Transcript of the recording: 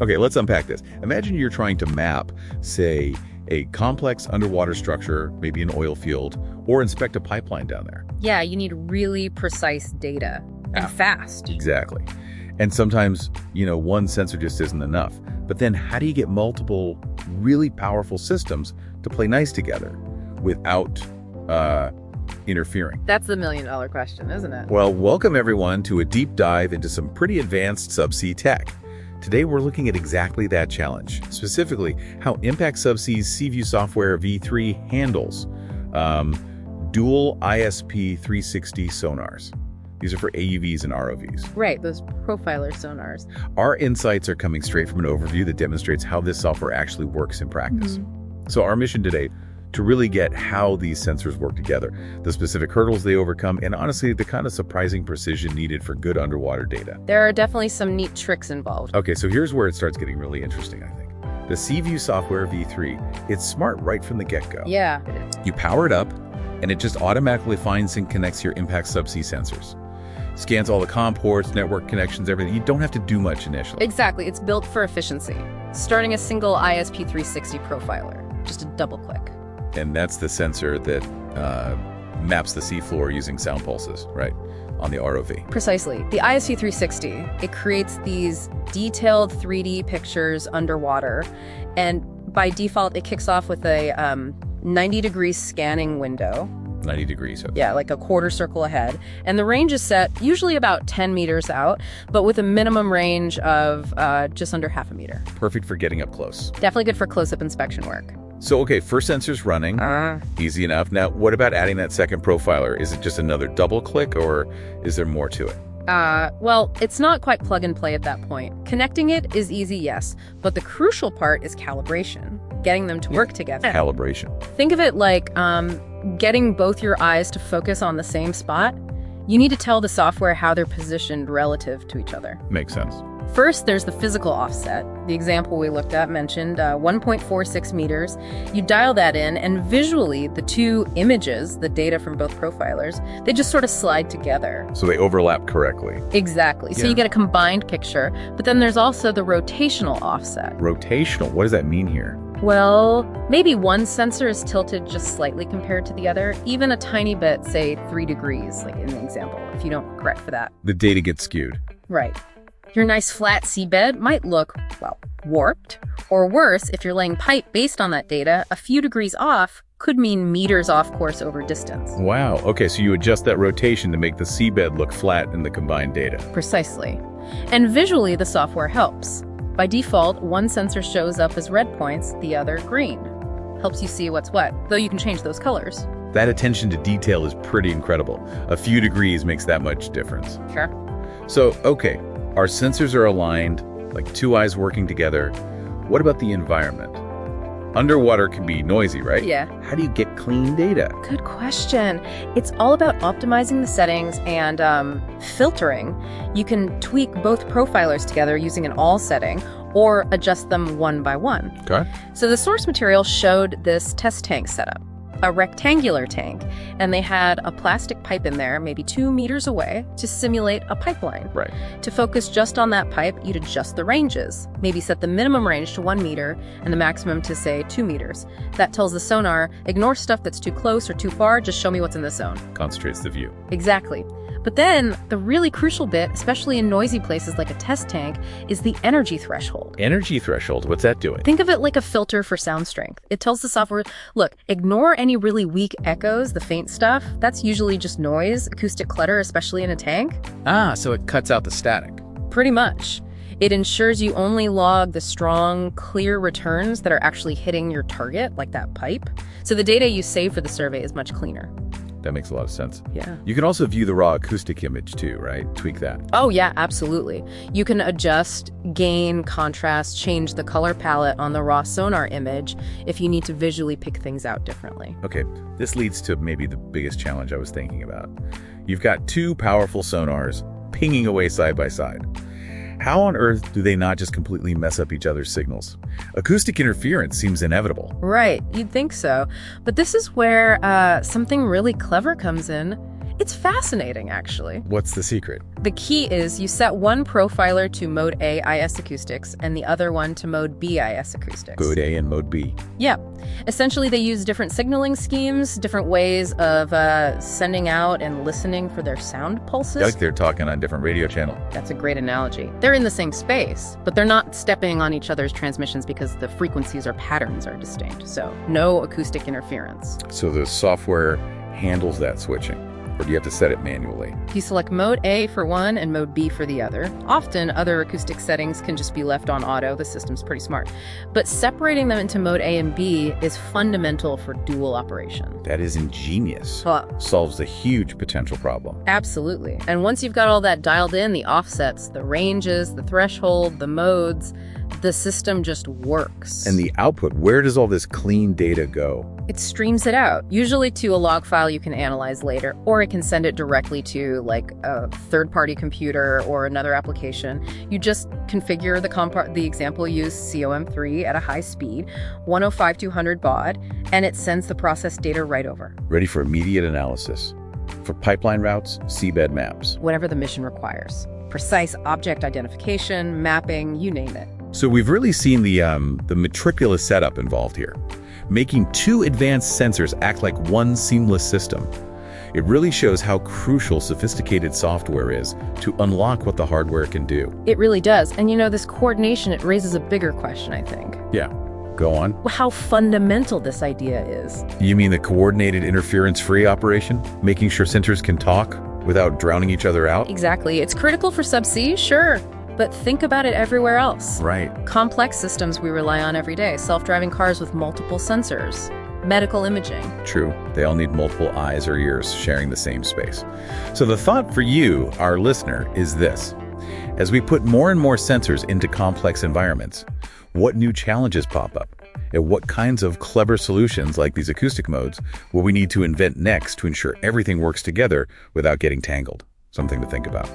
Okay, let's unpack this. Imagine you're trying to map, say, a complex underwater structure, maybe an oil field, or inspect a pipeline down there. Yeah, you need really precise data and fast. Exactly. And sometimes, one sensor just isn't enough. But then how do you get multiple really powerful systems to play nice together without interfering? That's the million-dollar question, isn't it? Well, welcome everyone to a deep dive into some pretty advanced subsea tech. Today we're looking at exactly that challenge, specifically how Impact Subsea's Seaview Software V3 handles dual ISP360 sonars. These are for AUVs and ROVs. Right, those profiler sonars. Our insights are coming straight from an overview that demonstrates how this software actually works in practice. So our mission today, to really get how these sensors work together, the specific hurdles they overcome, and honestly, the kind of surprising precision needed for good underwater data. There are definitely some neat tricks involved. Okay, so here's where it starts getting really interesting, I think. The Seaview Software V3, it's smart right from the get-go. Yeah. You power it up, and it just automatically finds and connects your Impact Subsea sensors. Scans all the COM ports, network connections, everything. You don't have to do much initially. Exactly, it's built for efficiency. Starting a single ISP360 profiler, just a double click. And that's the sensor that maps the seafloor using sound pulses, right, on the ROV. Precisely. The ISP360, it creates these detailed 3D pictures underwater, and by default, it kicks off with a 90-degree scanning window. 90 degrees. Okay. Yeah, like a quarter circle ahead. And the range is set usually about 10 meters out, but with a minimum range of just under half a meter. Perfect for getting up close. Definitely good for close-up inspection work. So, okay, first sensor's running. Easy enough. Now, what about adding that second profiler? Is it just another double click, or is there more to it? Well, it's not quite plug and play at that point. Connecting it is easy, yes, but the crucial part is calibration, getting them to work together. Calibration. Think of it like getting both your eyes to focus on the same spot. You need to tell the software how they're positioned relative to each other. Makes sense. First, there's the physical offset. The example we looked at mentioned 1.46 meters. You dial that in, and visually, the two images, the data from both profilers, they just sort of slide together. So they overlap correctly. Exactly. So Yeah. you get a combined picture. But then there's also the rotational offset. Rotational, what does that mean here? Well, maybe one sensor is tilted just slightly compared to the other, even a tiny bit, say 3 degrees, like in the example, if you don't correct for that. The data gets skewed. Right. Your nice flat seabed might look, well, warped. Or worse, if you're laying pipe based on that data, a few degrees off could mean meters off course over distance. Wow. Okay, so you adjust that rotation to make the seabed look flat in the combined data. Precisely. And visually, the software helps. By default, one sensor shows up as red points, the other green. Helps you see what's what, though you can change those colors. That attention to detail is pretty incredible. A few degrees makes that much difference. Sure. So, okay, our sensors are aligned, like two eyes working together. What about the environment? Underwater can be noisy, right? Yeah. How do you get clean data? Good question. It's all about optimizing the settings and filtering. You can tweak both profilers together using an all setting or adjust them one by one. Okay. So the source material showed this test tank setup, a rectangular tank, and they had a plastic pipe in there, maybe 2 meters away, to simulate a pipeline. Right. To focus just on that pipe, you'd adjust the ranges. Maybe set the minimum range to 1 meter and the maximum to, say, 2 meters. That tells the sonar, ignore stuff that's too close or too far, just show me what's in the zone. Concentrates the view. Exactly. But then, the really crucial bit, especially in noisy places like a test tank, is the energy threshold. Energy threshold, what's that doing? Think of it like a filter for sound strength. It tells the software, look, ignore any really weak echoes, the faint stuff. That's usually just noise, acoustic clutter, especially in a tank. So it cuts out the static. Pretty much. It ensures you only log the strong, clear returns that are actually hitting your target, like that pipe. So the data you save for the survey is much cleaner. That makes a lot of sense. Yeah. You can also view the raw acoustic image too, right? Tweak that. Oh yeah, absolutely. You can adjust, gain, contrast, change the color palette on the raw sonar image if you need to visually pick things out differently. Okay, this leads to maybe the biggest challenge I was thinking about. You've got two powerful sonars pinging away side by side. How on earth do they not just completely mess up each other's signals? Acoustic interference seems inevitable. Right, you'd think so. But this is where something really clever comes in. It's fascinating, actually. What's the secret? The key is you set one profiler to mode A IS acoustics and the other one to mode B IS acoustics. Mode A and mode B. Yeah. Essentially, they use different signaling schemes, different ways of sending out and listening for their sound pulses. Like they're talking on different radio channel. That's a great analogy. They're in the same space, but they're not stepping on each other's transmissions because the frequencies or patterns are distinct. So no acoustic interference. So the software handles that switching, or do you have to set it manually? You select mode A for one and mode B for the other. Often, other acoustic settings can just be left on auto. The system's pretty smart. But separating them into mode A and B is fundamental for dual operation. That is ingenious. Well, Solves a huge potential problem. absolutely. And once you've got all that dialed in, the offsets, the ranges, the threshold, the modes, the system just works. And the output, where does all this clean data go? It streams it out, usually to a log file you can analyze later, or it can send it directly to like a third-party computer or another application. You just configure the example used COM3 at a high speed, 105-200 baud, and it sends the processed data right over. Ready for immediate analysis. For pipeline routes, seabed maps. Whatever the mission requires. Precise object identification, mapping, you name it. So we've really seen the meticulous setup involved here, making two advanced sensors act like one seamless system. It really shows how crucial sophisticated software is to unlock what the hardware can do. It really does. And you know, this coordination, it raises a bigger question, I think. Yeah, go on. How fundamental this idea is. You mean the coordinated interference-free operation? Making sure sensors can talk without drowning each other out? Exactly. It's critical for Subsea, sure. But think about it everywhere else. Right. Complex systems we rely on every day, self-driving cars with multiple sensors, medical imaging. True. They all need multiple eyes or ears sharing the same space. So the thought for you, our listener, is this. As we put more and more sensors into complex environments, what new challenges pop up? And what kinds of clever solutions like these acoustic modes will we need to invent next to ensure everything works together without getting tangled? Something to think about.